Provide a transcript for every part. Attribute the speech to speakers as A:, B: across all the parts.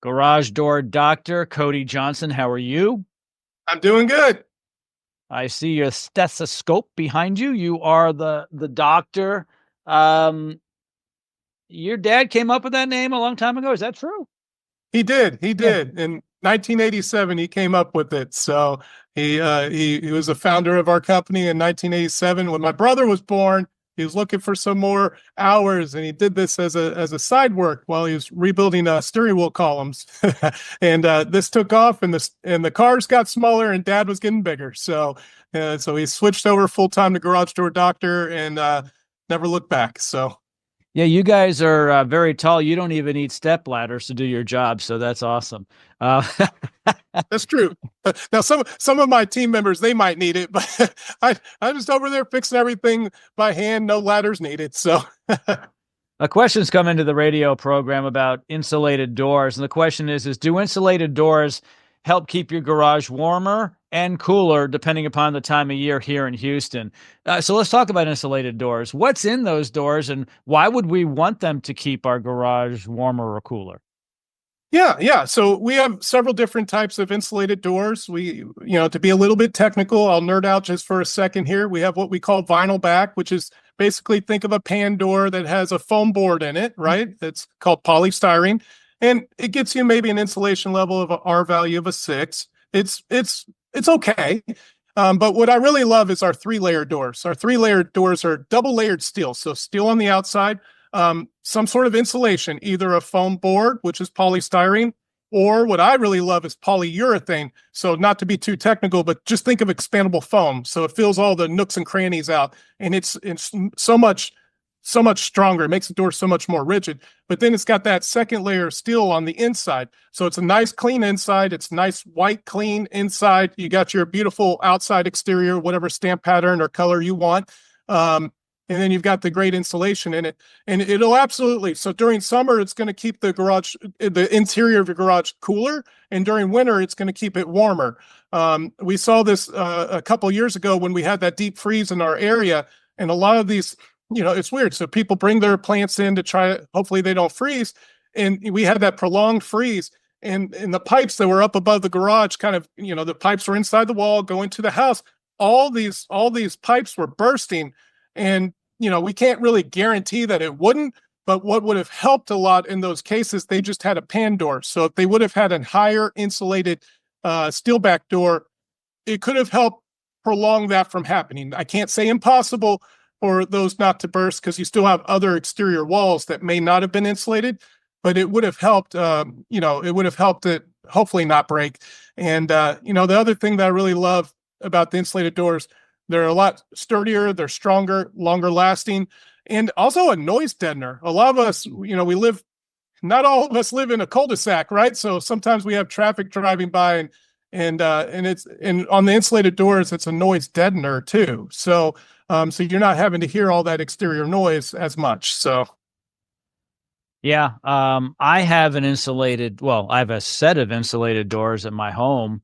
A: Garage door doctor, Cody Johnson. How are you?
B: I'm doing good.
A: I see your stethoscope behind you. You are the doctor. Um, your dad came up with that name a long time ago. Is that true?
B: He did. He
A: Yeah.
B: did. In 1987, he came up with it. So he was a founder of our company in 1987. When my brother was born, he was looking for some more hours, and he did this as a side work while he was rebuilding steering wheel columns. And this took off, and the cars got smaller, and Dad was getting bigger. So he switched over full time to garage door doctor, and never looked back. So.
A: Yeah, you guys are very tall. You don't even need step ladders to do your job, so that's awesome. Uh,
B: That's true. Now, some of my team members, they might need it, but I'm just over there fixing everything by hand. No ladders needed. So
A: a question's come into the radio program about insulated doors, and the question is do insulated doors help keep your garage warmer and cooler depending upon the time of year here in Houston? So let's talk about insulated doors. What's in those doors, and why would we want them to keep our garage warmer or cooler?
B: yeah. So we have several different types of insulated doors. To be a little bit technical, I'll nerd out just for a second here. We have what we call vinyl back, which is basically, think of a pan door that has a foam board in it, right? That's called polystyrene. And it gets you maybe an insulation level of a R value of a 6. It's okay. But what I really love is our 3-layer doors. Our 3-layer doors are double layered steel. So steel on the outside, some sort of insulation, either a foam board, which is polystyrene, or what I really love is polyurethane. So not to be too technical, but just think of expandable foam. So it fills all the nooks and crannies out, and it's so much stronger. It makes the door so much more rigid. But then it's got that second layer of steel on the inside. So it's a nice clean inside. It's nice white clean inside. You got your beautiful outside exterior, whatever stamp pattern or color you want. And then you've got the great insulation in it, and it'll absolutely. So during summer, it's going to keep the interior of your garage cooler, and during winter, it's going to keep it warmer. We saw this a couple years ago when we had that deep freeze in our area, and a lot of these, it's weird. So people bring their plants in to try it. Hopefully they don't freeze, and we had that prolonged freeze. And the pipes that were up above the garage, kind of, the pipes were inside the wall, going to the house. All these pipes were bursting, and we can't really guarantee that it wouldn't, but what would have helped a lot in those cases, they just had a pan door. So if they would have had a higher insulated steel back door, it could have helped prolong that from happening. I can't say impossible for those not to burst, because you still have other exterior walls that may not have been insulated, but it would have helped, it would have helped it hopefully not break. And, the other thing that I really love about the insulated doors, they're a lot sturdier, they're stronger, longer lasting, and also a noise deadener. A lot of us, not all of us live in a cul-de-sac, right? So sometimes we have traffic driving by, and on the insulated doors, it's a noise deadener too. So you're not having to hear all that exterior noise as much. So.
A: Yeah, I have I have a set of insulated doors at my home,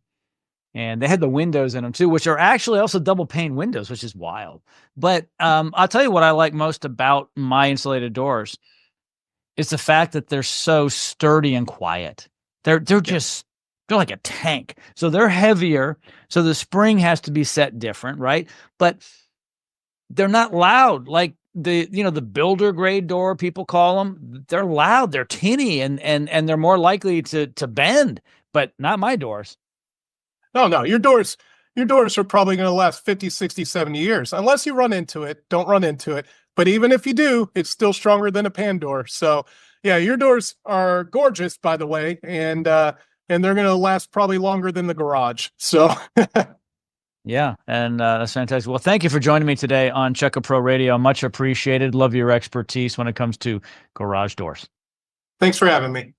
A: and they had the windows in them too, which are actually also double pane windows, which is wild. But I'll tell you what I like most about my insulated doors is the fact that they're so sturdy and quiet. They're like a tank. So they're heavier. So the spring has to be set different, right? But they're not loud like the builder grade door, people call them. They're loud, they're tinny, and they're more likely to bend, but not my doors.
B: No, your doors are probably going to last 50, 60, 70 years. Unless you run into it, don't run into it. But even if you do, it's still stronger than a pan door. So yeah, your doors are gorgeous, by the way. And they're going to last probably longer than the garage. So
A: Yeah, and that's fantastic. Well, thank you for joining me today on Check a Pro Radio. Much appreciated. Love your expertise when it comes to garage doors.
B: thanks for having me.